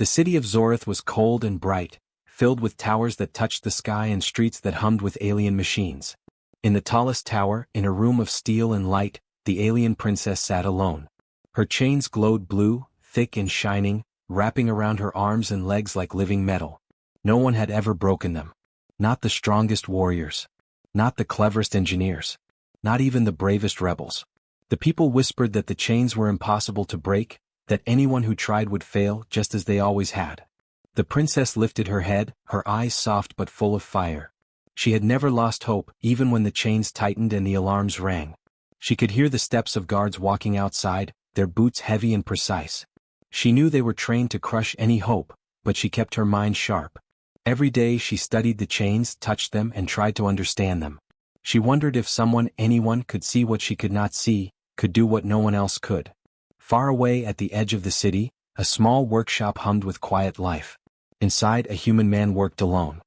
The city of Zorith was cold and bright, filled with towers that touched the sky and streets that hummed with alien machines. In the tallest tower, in a room of steel and light, the alien princess sat alone. Her chains glowed blue, thick and shining, wrapping around her arms and legs like living metal. No one had ever broken them. Not the strongest warriors. Not the cleverest engineers. Not even the bravest rebels. The people whispered that the chains were impossible to break, that anyone who tried would fail just as they always had. The princess lifted her head, her eyes soft but full of fire. She had never lost hope, even when the chains tightened and the alarms rang. She could hear the steps of guards walking outside, their boots heavy and precise. She knew they were trained to crush any hope, but she kept her mind sharp. Every day she studied the chains, touched them and tried to understand them. She wondered if anyone could see what she could not see, could do what no one else could. Far away at the edge of the city, a small workshop hummed with quiet life. Inside, a human man worked alone.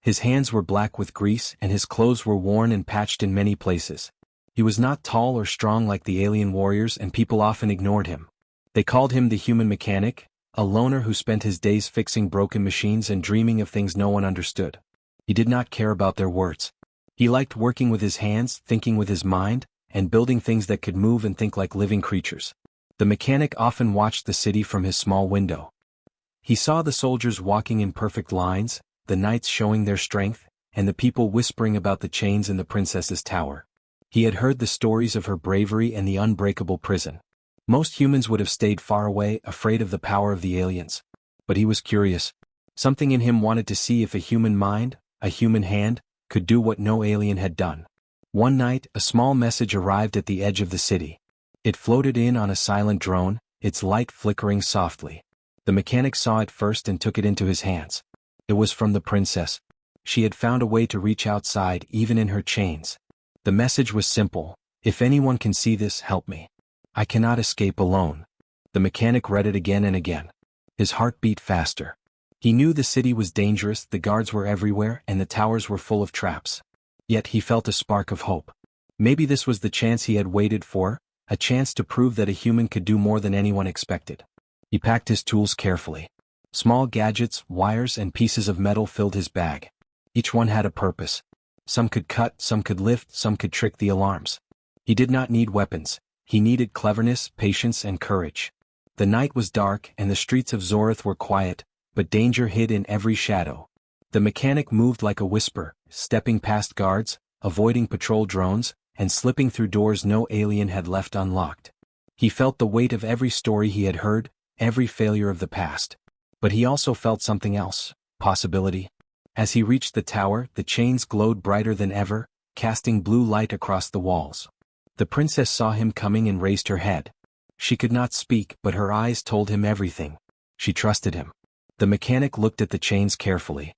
His hands were black with grease and his clothes were worn and patched in many places. He was not tall or strong like the alien warriors and people often ignored him. They called him the human mechanic, a loner who spent his days fixing broken machines and dreaming of things no one understood. He did not care about their words. He liked working with his hands, thinking with his mind, and building things that could move and think like living creatures. The mechanic often watched the city from his small window. He saw the soldiers walking in perfect lines, the knights showing their strength, and the people whispering about the chains in the princess's tower. He had heard the stories of her bravery and the unbreakable prison. Most humans would have stayed far away, afraid of the power of the aliens. But he was curious. Something in him wanted to see if a human mind, a human hand, could do what no alien had done. One night, a small message arrived at the edge of the city. It floated in on a silent drone, its light flickering softly. The mechanic saw it first and took it into his hands. It was from the princess. She had found a way to reach outside even in her chains. The message was simple: if anyone can see this, help me. I cannot escape alone. The mechanic read it again and again. His heart beat faster. He knew the city was dangerous, the guards were everywhere, and the towers were full of traps. Yet he felt a spark of hope. Maybe this was the chance he had waited for, a chance to prove that a human could do more than anyone expected. He packed his tools carefully. Small gadgets, wires, and pieces of metal filled his bag. Each one had a purpose. Some could cut, some could lift, some could trick the alarms. He did not need weapons. He needed cleverness, patience, and courage. The night was dark and the streets of Zorith were quiet, but danger hid in every shadow. The mechanic moved like a whisper, stepping past guards, avoiding patrol drones, and slipping through doors no alien had left unlocked. He felt the weight of every story he had heard, every failure of the past. But he also felt something else: possibility. As he reached the tower, the chains glowed brighter than ever, casting blue light across the walls. The princess saw him coming and raised her head. She could not speak, but her eyes told him everything. She trusted him. The mechanic looked at the chains carefully.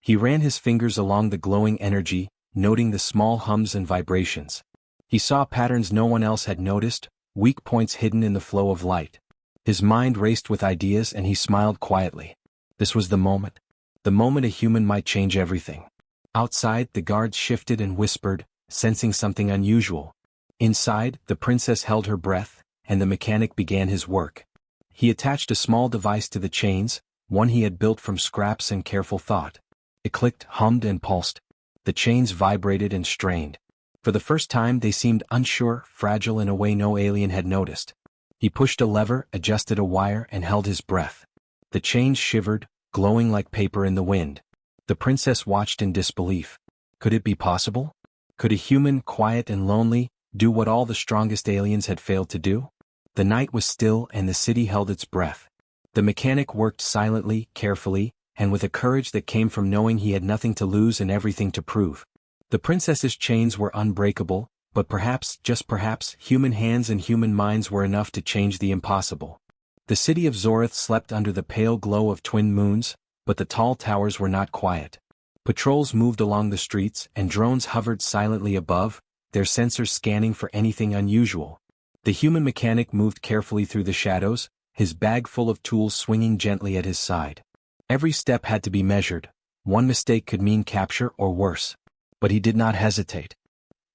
He ran his fingers along the glowing energy, noting the small hums and vibrations. He saw patterns no one else had noticed, weak points hidden in the flow of light. His mind raced with ideas and he smiled quietly. This was the moment. The moment a human might change everything. Outside, the guards shifted and whispered, sensing something unusual. Inside, the princess held her breath, and the mechanic began his work. He attached a small device to the chains, one he had built from scraps and careful thought. It clicked, hummed, and pulsed. The chains vibrated and strained. For the first time they seemed unsure, fragile in a way no alien had noticed. He pushed a lever, adjusted a wire, and held his breath. The chains shivered, glowing like paper in the wind. The princess watched in disbelief. Could it be possible? Could a human, quiet and lonely, do what all the strongest aliens had failed to do? The night was still and the city held its breath. The mechanic worked silently, carefully, and with a courage that came from knowing he had nothing to lose and everything to prove. The princess's chains were unbreakable, but perhaps, just perhaps, human hands and human minds were enough to change the impossible. The city of Zorith slept under the pale glow of twin moons, but the tall towers were not quiet. Patrols moved along the streets and drones hovered silently above, their sensors scanning for anything unusual. The human mechanic moved carefully through the shadows, his bag full of tools swinging gently at his side. Every step had to be measured. One mistake could mean capture or worse. But he did not hesitate.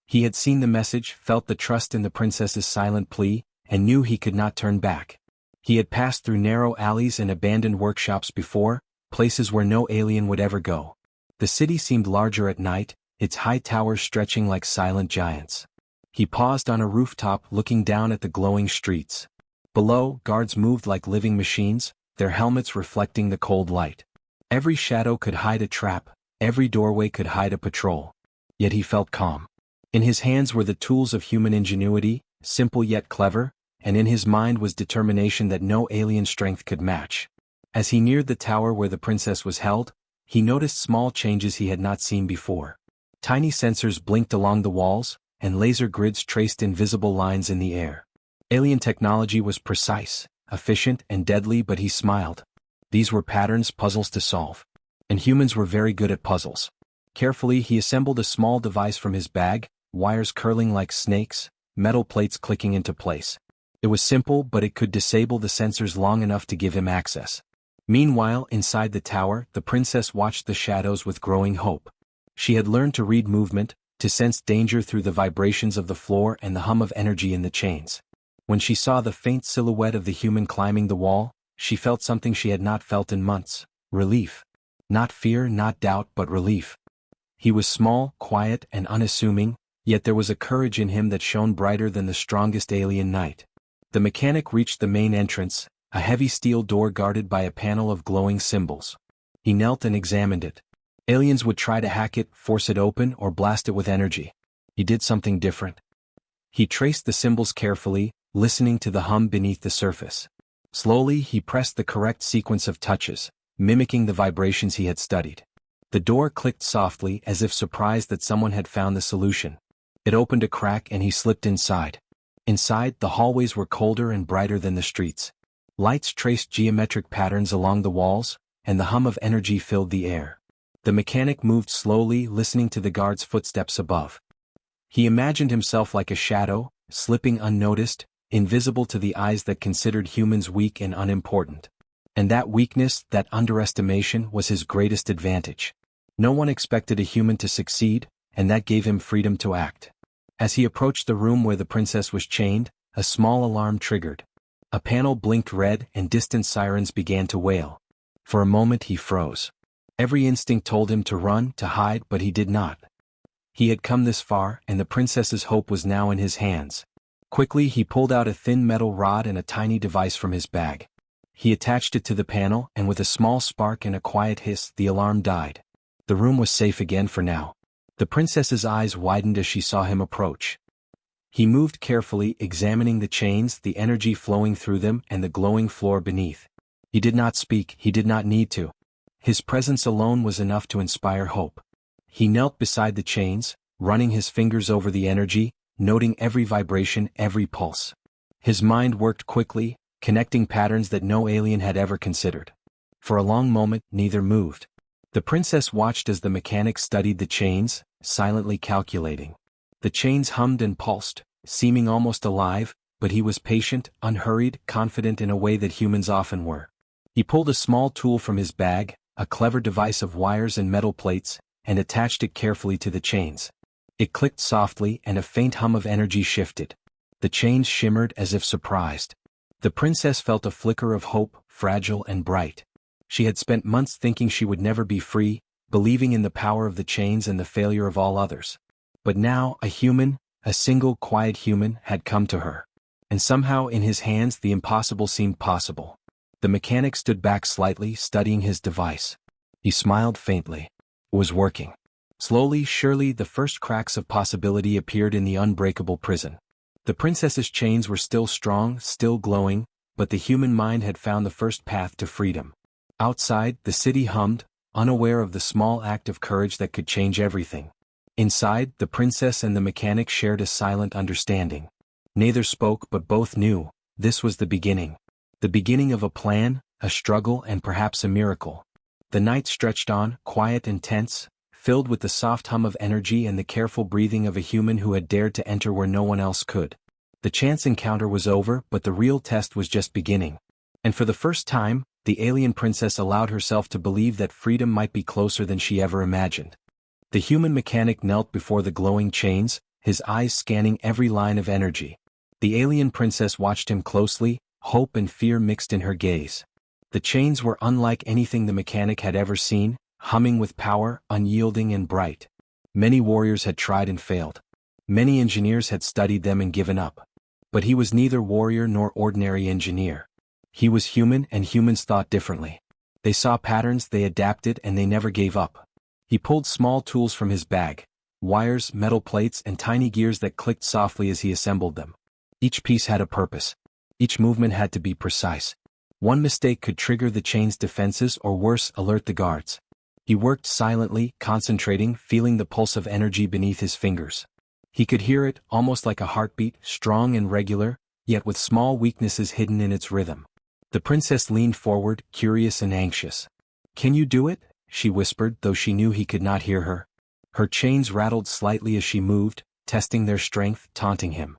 He had seen the message, felt the trust in the princess's silent plea, and knew he could not turn back. He had passed through narrow alleys and abandoned workshops before, places where no alien would ever go. The city seemed larger at night, its high towers stretching like silent giants. He paused on a rooftop looking down at the glowing streets. Below, guards moved like living machines, their helmets reflecting the cold light. Every shadow could hide a trap, every doorway could hide a patrol. Yet he felt calm. In his hands were the tools of human ingenuity, simple yet clever, and in his mind was determination that no alien strength could match. As he neared the tower where the princess was held, he noticed small changes he had not seen before. Tiny sensors blinked along the walls, and laser grids traced invisible lines in the air. Alien technology was precise, efficient, and deadly, but he smiled. These were patterns, puzzles to solve. And humans were very good at puzzles. Carefully he assembled a small device from his bag, wires curling like snakes, metal plates clicking into place. It was simple, but it could disable the sensors long enough to give him access. Meanwhile, inside the tower, the princess watched the shadows with growing hope. She had learned to read movement, to sense danger through the vibrations of the floor and the hum of energy in the chains. When she saw the faint silhouette of the human climbing the wall, she felt something she had not felt in months: relief. Not fear, not doubt, but relief. He was small, quiet, and unassuming, yet there was a courage in him that shone brighter than the strongest alien knight. The mechanic reached the main entrance, a heavy steel door guarded by a panel of glowing symbols. He knelt and examined it. Aliens would try to hack it, force it open, or blast it with energy. He did something different. He traced the symbols carefully, listening to the hum beneath the surface. Slowly he pressed the correct sequence of touches, mimicking the vibrations he had studied. The door clicked softly, as if surprised that someone had found the solution. It opened a crack and he slipped inside. Inside, the hallways were colder and brighter than the streets. Lights traced geometric patterns along the walls, and the hum of energy filled the air. The mechanic moved slowly, listening to the guard's footsteps above. He imagined himself like a shadow, slipping unnoticed, invisible to the eyes that considered humans weak and unimportant. And that weakness, that underestimation, was his greatest advantage. No one expected a human to succeed, and that gave him freedom to act. As he approached the room where the princess was chained, a small alarm triggered. A panel blinked red and distant sirens began to wail. For a moment he froze. Every instinct told him to run, to hide, but he did not. He had come this far, and the princess's hope was now in his hands. Quickly he pulled out a thin metal rod and a tiny device from his bag. He attached it to the panel, and with a small spark and a quiet hiss, the alarm died. The room was safe again for now. The princess's eyes widened as she saw him approach. He moved carefully, examining the chains, the energy flowing through them, and the glowing floor beneath. He did not speak, he did not need to. His presence alone was enough to inspire hope. He knelt beside the chains, running his fingers over the energy, noting every vibration, every pulse. His mind worked quickly, connecting patterns that no alien had ever considered. For a long moment, neither moved. The princess watched as the mechanic studied the chains, silently calculating. The chains hummed and pulsed, seeming almost alive, but he was patient, unhurried, confident in a way that humans often were. He pulled a small tool from his bag, a clever device of wires and metal plates, and attached it carefully to the chains. It clicked softly, and a faint hum of energy shifted. The chains shimmered as if surprised. The princess felt a flicker of hope, fragile and bright. She had spent months thinking she would never be free, believing in the power of the chains and the failure of all others. But now, a human, a single quiet human, had come to her. And somehow in his hands the impossible seemed possible. The mechanic stood back slightly, studying his device. He smiled faintly. It was working. Slowly, surely, the first cracks of possibility appeared in the unbreakable prison. The princess's chains were still strong, still glowing, but the human mind had found the first path to freedom. Outside, the city hummed, unaware of the small act of courage that could change everything. Inside, the princess and the mechanic shared a silent understanding. Neither spoke, but both knew, this was the beginning. The beginning of a plan, a struggle, and perhaps a miracle. The night stretched on, quiet and tense, filled with the soft hum of energy and the careful breathing of a human who had dared to enter where no one else could. The chance encounter was over, but the real test was just beginning. And for the first time, the alien princess allowed herself to believe that freedom might be closer than she ever imagined. The human mechanic knelt before the glowing chains, his eyes scanning every line of energy. The alien princess watched him closely, hope and fear mixed in her gaze. The chains were unlike anything the mechanic had ever seen, humming with power, unyielding and bright. Many warriors had tried and failed. Many engineers had studied them and given up. But he was neither warrior nor ordinary engineer. He was human, and humans thought differently. They saw patterns, they adapted, and they never gave up. He pulled small tools from his bag, wires, metal plates, and tiny gears that clicked softly as he assembled them. Each piece had a purpose. Each movement had to be precise. One mistake could trigger the chain's defenses or worse, alert the guards. He worked silently, concentrating, feeling the pulse of energy beneath his fingers. He could hear it, almost like a heartbeat, strong and regular, yet with small weaknesses hidden in its rhythm. The princess leaned forward, curious and anxious. "Can you do it?" she whispered, though she knew he could not hear her. Her chains rattled slightly as she moved, testing their strength, taunting him.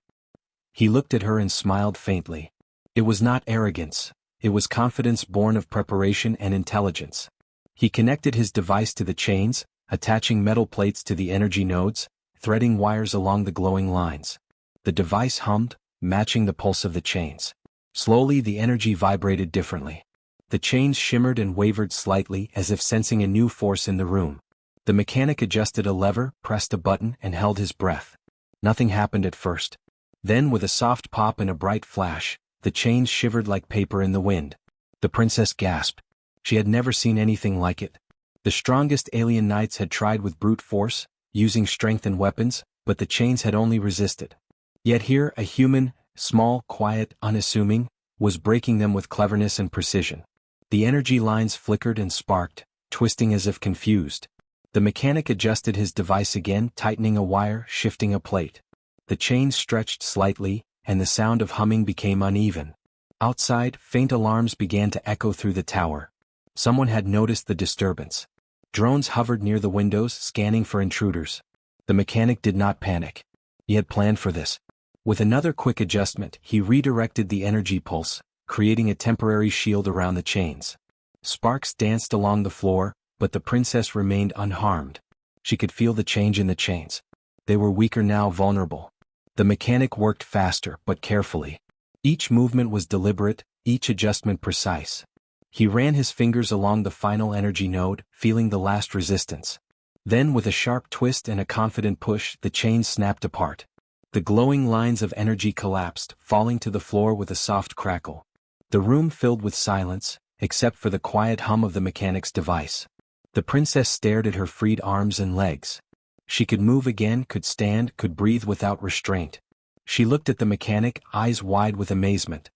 He looked at her and smiled faintly. It was not arrogance. It was confidence born of preparation and intelligence. He connected his device to the chains, attaching metal plates to the energy nodes, threading wires along the glowing lines. The device hummed, matching the pulse of the chains. Slowly the energy vibrated differently. The chains shimmered and wavered slightly, as if sensing a new force in the room. The mechanic adjusted a lever, pressed a button, and held his breath. Nothing happened at first. Then, with a soft pop and a bright flash, the chains shivered like paper in the wind. The princess gasped. She had never seen anything like it. The strongest alien knights had tried with brute force, using strength and weapons, but the chains had only resisted. Yet here, a human, small, quiet, unassuming, was breaking them with cleverness and precision. The energy lines flickered and sparked, twisting as if confused. The mechanic adjusted his device again, tightening a wire, shifting a plate. The chains stretched slightly, and the sound of humming became uneven. Outside, faint alarms began to echo through the tower. Someone had noticed the disturbance. Drones hovered near the windows, scanning for intruders. The mechanic did not panic. He had planned for this. With another quick adjustment, he redirected the energy pulse, creating a temporary shield around the chains. Sparks danced along the floor, but the princess remained unharmed. She could feel the change in the chains. They were weaker now, vulnerable. The mechanic worked faster, but carefully. Each movement was deliberate, each adjustment precise. He ran his fingers along the final energy node, feeling the last resistance. Then, with a sharp twist and a confident push, the chains snapped apart. The glowing lines of energy collapsed, falling to the floor with a soft crackle. The room filled with silence, except for the quiet hum of the mechanic's device. The princess stared at her freed arms and legs. She could move again, could stand, could breathe without restraint. She looked at the mechanic, eyes wide with amazement.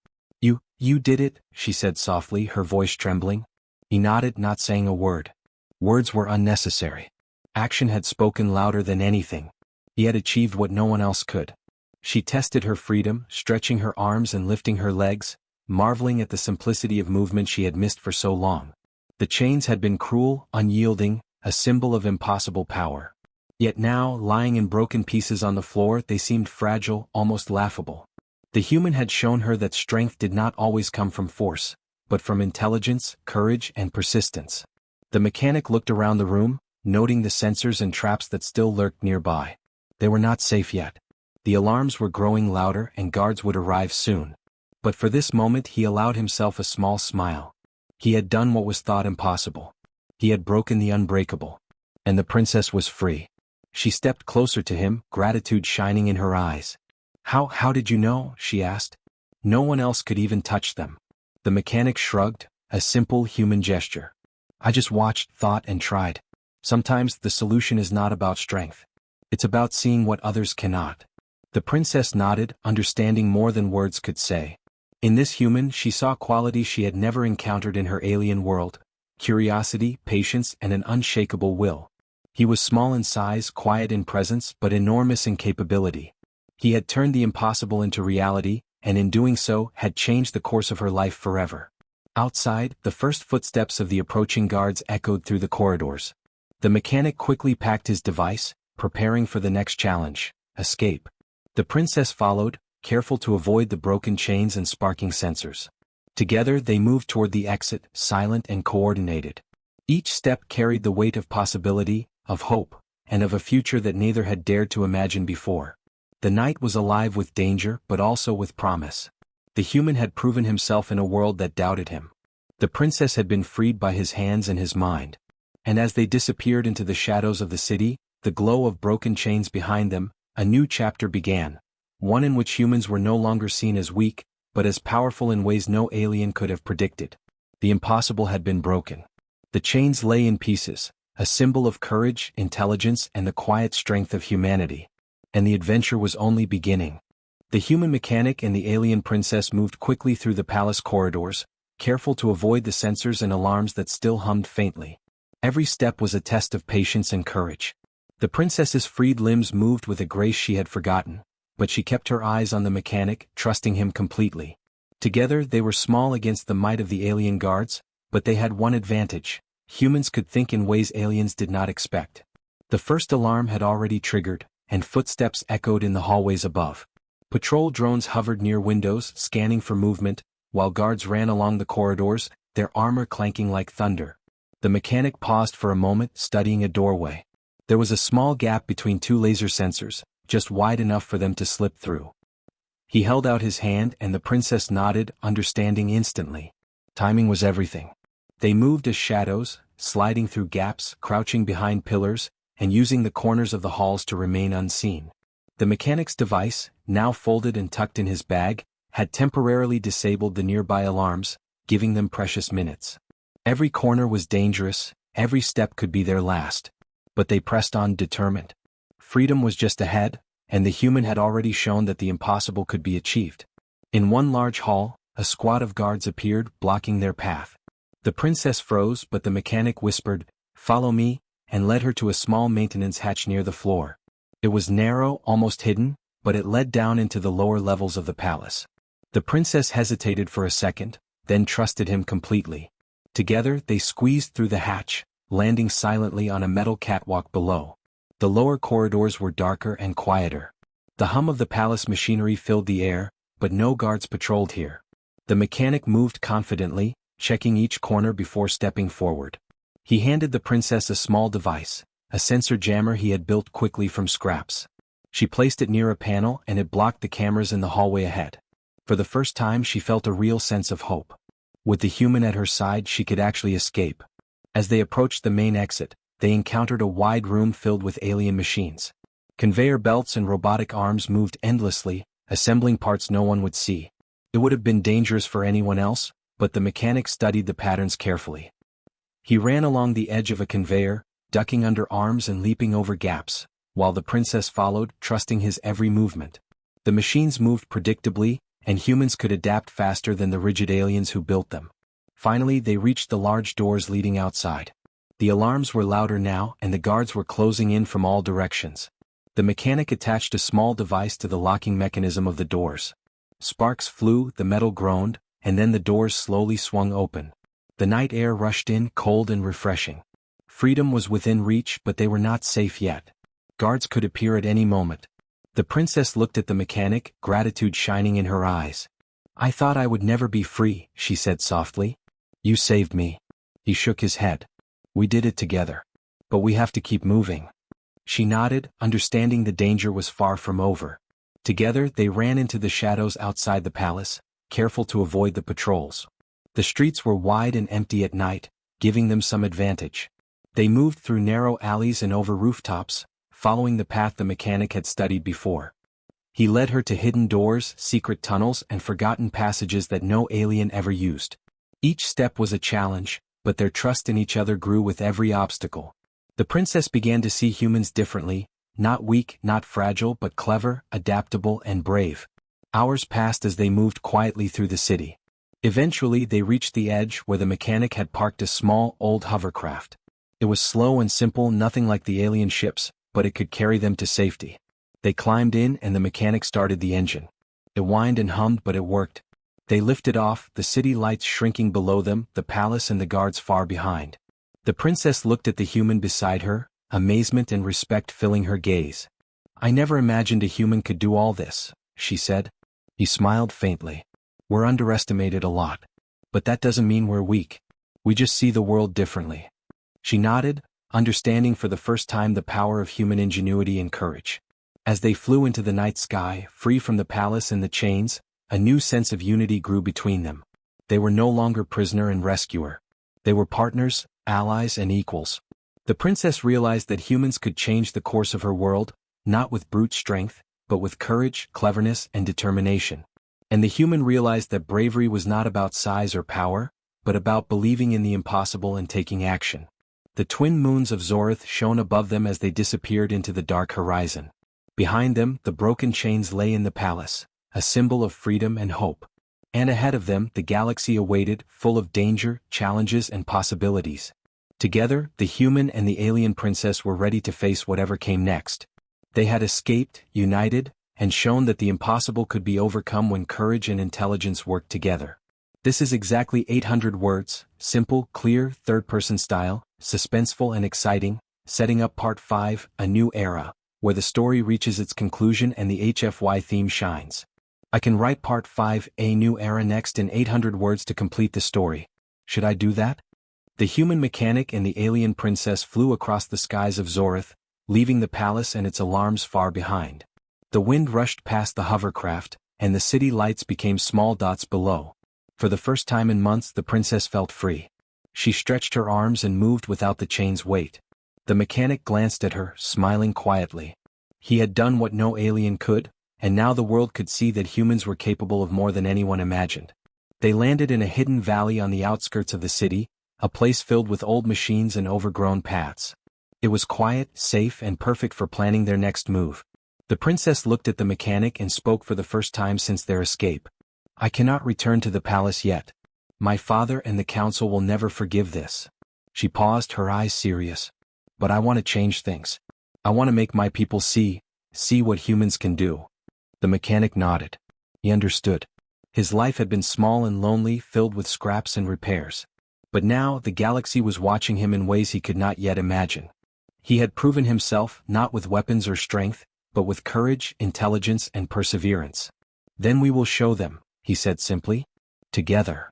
You did it," she said softly, her voice trembling. He nodded, not saying a word. Words were unnecessary. Action had spoken louder than anything. He had achieved what no one else could. She tested her freedom, stretching her arms and lifting her legs, marveling at the simplicity of movement she had missed for so long. The chains had been cruel, unyielding, a symbol of impossible power. Yet now, lying in broken pieces on the floor, they seemed fragile, almost laughable. The human had shown her that strength did not always come from force, but from intelligence, courage, and persistence. The mechanic looked around the room, noting the sensors and traps that still lurked nearby. They were not safe yet. The alarms were growing louder, and guards would arrive soon. But for this moment he allowed himself a small smile. He had done what was thought impossible. He had broken the unbreakable. And the princess was free. She stepped closer to him, gratitude shining in her eyes. How did you know?" she asked. No one else could even touch them. The mechanic shrugged, a simple human gesture. "I just watched, thought, and tried. Sometimes the solution is not about strength. It's about seeing what others cannot." The princess nodded, understanding more than words could say. In this human she saw qualities she had never encountered in her alien world: curiosity, patience, and an unshakable will. He was small in size, quiet in presence, but enormous in capability. He had turned the impossible into reality, and in doing so, had changed the course of her life forever. Outside, the first footsteps of the approaching guards echoed through the corridors. The mechanic quickly packed his device, preparing for the next challenge: escape. The princess followed, careful to avoid the broken chains and sparking sensors. Together they moved toward the exit, silent and coordinated. Each step carried the weight of possibility, of hope, and of a future that neither had dared to imagine before. The night was alive with danger, but also with promise. The human had proven himself in a world that doubted him. The princess had been freed by his hands and his mind. And as they disappeared into the shadows of the city, the glow of broken chains behind them, a new chapter began, one in which humans were no longer seen as weak, but as powerful in ways no alien could have predicted. The impossible had been broken. The chains lay in pieces, a symbol of courage, intelligence, and the quiet strength of humanity. And the adventure was only beginning. The human mechanic and the alien princess moved quickly through the palace corridors, careful to avoid the sensors and alarms that still hummed faintly. Every step was a test of patience and courage. The princess's freed limbs moved with a grace she had forgotten, but she kept her eyes on the mechanic, trusting him completely. Together they were small against the might of the alien guards, but they had one advantage: humans could think in ways aliens did not expect. The first alarm had already triggered, and footsteps echoed in the hallways above. Patrol drones hovered near windows, scanning for movement, while guards ran along the corridors, their armor clanking like thunder. The mechanic paused for a moment, studying a doorway. There was a small gap between two laser sensors, just wide enough for them to slip through. He held out his hand and the princess nodded, understanding instantly. Timing was everything. They moved as shadows, sliding through gaps, crouching behind pillars, and using the corners of the halls to remain unseen. The mechanic's device, now folded and tucked in his bag, had temporarily disabled the nearby alarms, giving them precious minutes. Every corner was dangerous, every step could be their last. But they pressed on determined. Freedom was just ahead, and the human had already shown that the impossible could be achieved. In one large hall, a squad of guards appeared, blocking their path. The princess froze, but the mechanic whispered, "Follow me," and led her to a small maintenance hatch near the floor. It was narrow, almost hidden, but it led down into the lower levels of the palace. The princess hesitated for a second, then trusted him completely. Together they squeezed through the hatch, landing silently on a metal catwalk below. The lower corridors were darker and quieter. The hum of the palace machinery filled the air, but no guards patrolled here. The mechanic moved confidently, checking each corner before stepping forward. He handed the princess a small device, a sensor jammer he had built quickly from scraps. She placed it near a panel and it blocked the cameras in the hallway ahead. For the first time she felt a real sense of hope. With the human at her side she could actually escape. As they approached the main exit, they encountered a wide room filled with alien machines. Conveyor belts and robotic arms moved endlessly, assembling parts no one would see. It would have been dangerous for anyone else, but the mechanic studied the patterns carefully. He ran along the edge of a conveyor, ducking under arms and leaping over gaps, while the princess followed, trusting his every movement. The machines moved predictably, and humans could adapt faster than the rigid aliens who built them. Finally they reached the large doors leading outside. The alarms were louder now, and the guards were closing in from all directions. The mechanic attached a small device to the locking mechanism of the doors. Sparks flew, the metal groaned, and then the doors slowly swung open. The night air rushed in, cold and refreshing. Freedom was within reach, but they were not safe yet. Guards could appear at any moment. The princess looked at the mechanic, gratitude shining in her eyes. "I thought I would never be free," she said softly. "You saved me." He shook his head. "We did it together. But we have to keep moving." She nodded, understanding the danger was far from over. Together they ran into the shadows outside the palace, careful to avoid the patrols. The streets were wide and empty at night, giving them some advantage. They moved through narrow alleys and over rooftops, following the path the mechanic had studied before. He led her to hidden doors, secret tunnels, and forgotten passages that no alien ever used. Each step was a challenge, but their trust in each other grew with every obstacle. The princess began to see humans differently, not weak, not fragile, but clever, adaptable, and brave. Hours passed as they moved quietly through the city. Eventually they reached the edge where the mechanic had parked a small, old hovercraft. It was slow and simple, nothing like the alien ships, but it could carry them to safety. They climbed in and the mechanic started the engine. It whined and hummed, but it worked. They lifted off, the city lights shrinking below them, the palace and the guards far behind. The princess looked at the human beside her, amazement and respect filling her gaze. "I never imagined a human could do all this," she said. He smiled faintly. "We're underestimated a lot. But that doesn't mean we're weak. We just see the world differently." She nodded, understanding for the first time the power of human ingenuity and courage. As they flew into the night sky, free from the palace and the chains, a new sense of unity grew between them. They were no longer prisoner and rescuer. They were partners, allies and equals. The princess realized that humans could change the course of her world, not with brute strength, but with courage, cleverness and determination. And the human realized that bravery was not about size or power, but about believing in the impossible and taking action. The twin moons of Zorith shone above them as they disappeared into the dark horizon. Behind them, the broken chains lay in the palace, a symbol of freedom and hope. And ahead of them, the galaxy awaited, full of danger, challenges and possibilities. Together, the human and the alien princess were ready to face whatever came next. They had escaped, united, and shown that the impossible could be overcome when courage and intelligence worked together. This is exactly 800 words, simple, clear, third-person style, suspenseful and exciting, setting up Part 5, A New Era, where the story reaches its conclusion and the HFY theme shines. I can write Part 5, A New Era next in 800 words to complete the story. Should I do that? The human mechanic and the alien princess flew across the skies of Zorith, leaving the palace and its alarms far behind. The wind rushed past the hovercraft, and the city lights became small dots below. For the first time in months the princess felt free. She stretched her arms and moved without the chain's weight. The mechanic glanced at her, smiling quietly. He had done what no alien could, and now the world could see that humans were capable of more than anyone imagined. They landed in a hidden valley on the outskirts of the city, a place filled with old machines and overgrown paths. It was quiet, safe and perfect for planning their next move. The princess looked at the mechanic and spoke for the first time since their escape. I cannot return to the palace yet. My father and the council will never forgive this. She paused, her eyes serious. But I want to change things. I want to make my people see what humans can do. The mechanic nodded. He understood. His life had been small and lonely, filled with scraps and repairs. But now the galaxy was watching him in ways he could not yet imagine. He had proven himself, not with weapons or strength, but with courage, intelligence and perseverance. Then we will show them, he said simply. Together.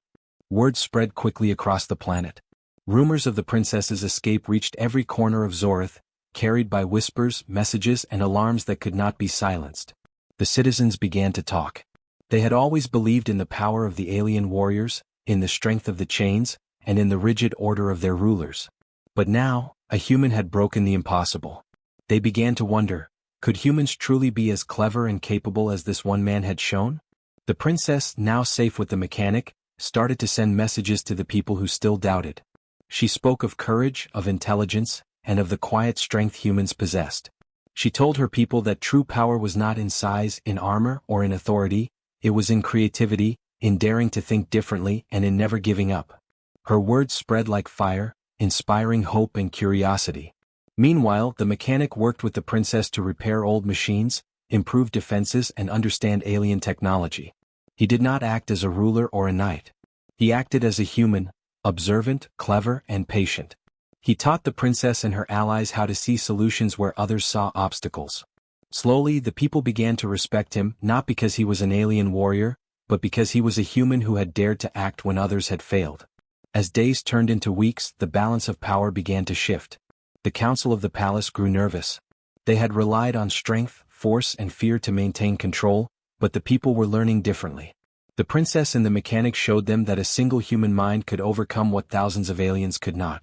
Word spread quickly across the planet. Rumors of the princess's escape reached every corner of Zorith, carried by whispers, messages and alarms that could not be silenced. The citizens began to talk. They had always believed in the power of the alien warriors, in the strength of the chains, and in the rigid order of their rulers. But now, a human had broken the impossible. They began to wonder, could humans truly be as clever and capable as this one man had shown? The princess, now safe with the mechanic, started to send messages to the people who still doubted. She spoke of courage, of intelligence, and of the quiet strength humans possessed. She told her people that true power was not in size, in armor, or in authority, it was in creativity, in daring to think differently, and in never giving up. Her words spread like fire, inspiring hope and curiosity. Meanwhile, the mechanic worked with the princess to repair old machines, improve defenses and understand alien technology. He did not act as a ruler or a knight. He acted as a human, observant, clever, and patient. He taught the princess and her allies how to see solutions where others saw obstacles. Slowly, the people began to respect him, not because he was an alien warrior, but because he was a human who had dared to act when others had failed. As days turned into weeks, the balance of power began to shift. The council of the palace grew nervous. They had relied on strength, force, and fear to maintain control, but the people were learning differently. The princess and the mechanic showed them that a single human mind could overcome what thousands of aliens could not.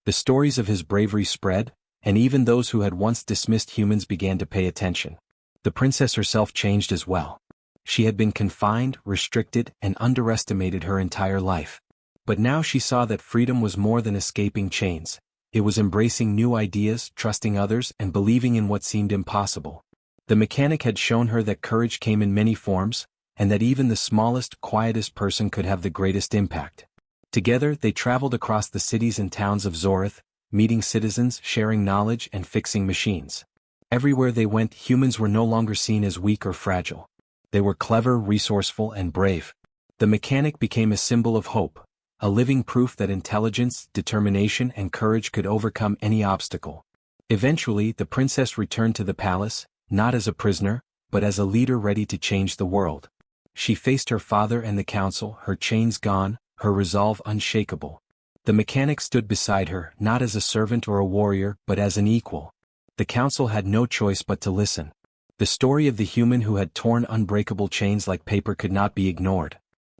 The stories of his bravery spread, and even those who had once dismissed humans began to pay attention. The princess herself changed as well. She had been confined, restricted, and underestimated her entire life. But now she saw that freedom was more than escaping chains. It was embracing new ideas, trusting others, and believing in what seemed impossible. The mechanic had shown her that courage came in many forms, and that even the smallest, quietest person could have the greatest impact. Together, they traveled across the cities and towns of Zorith, meeting citizens, sharing knowledge, and fixing machines. Everywhere they went, humans were no longer seen as weak or fragile. They were clever, resourceful, and brave. The mechanic became a symbol of hope, a living proof that intelligence, determination, and courage could overcome any obstacle. Eventually, the princess returned to the palace, not as a prisoner, but as a leader ready to change the world. She faced her father and the council, her chains gone, her resolve unshakable. The mechanic stood beside her, not as a servant or a warrior, but as an equal. The council had no choice but to listen. The story of the human who had torn unbreakable chains like paper could not be ignored.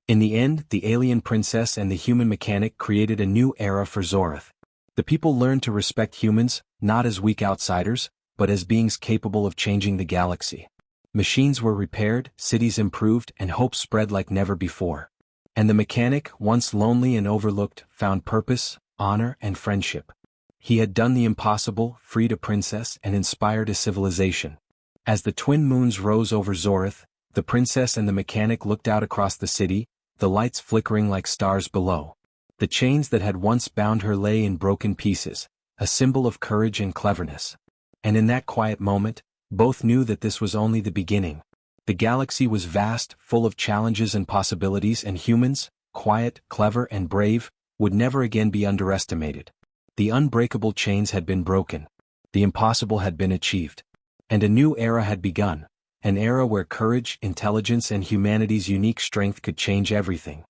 In the end, the alien princess and the human mechanic created a new era for Zorith. The people learned to respect humans, not as weak outsiders, but as beings capable of changing the galaxy. Machines were repaired, cities improved, and hope spread like never before. And the mechanic, once lonely and overlooked, found purpose, honor, and friendship. He had done the impossible, freed a princess, and inspired a civilization. As the twin moons rose over Zorith, the princess and the mechanic looked out across the city, the lights flickering like stars below. The chains that had once bound her lay in broken pieces, a symbol of courage and cleverness. And in that quiet moment, both knew that this was only the beginning. The galaxy was vast, full of challenges and possibilities, and humans, quiet, clever, and brave, would never again be underestimated. The unbreakable chains had been broken. The impossible had been achieved. And a new era had begun, an era where courage, intelligence, and humanity's unique strength could change everything.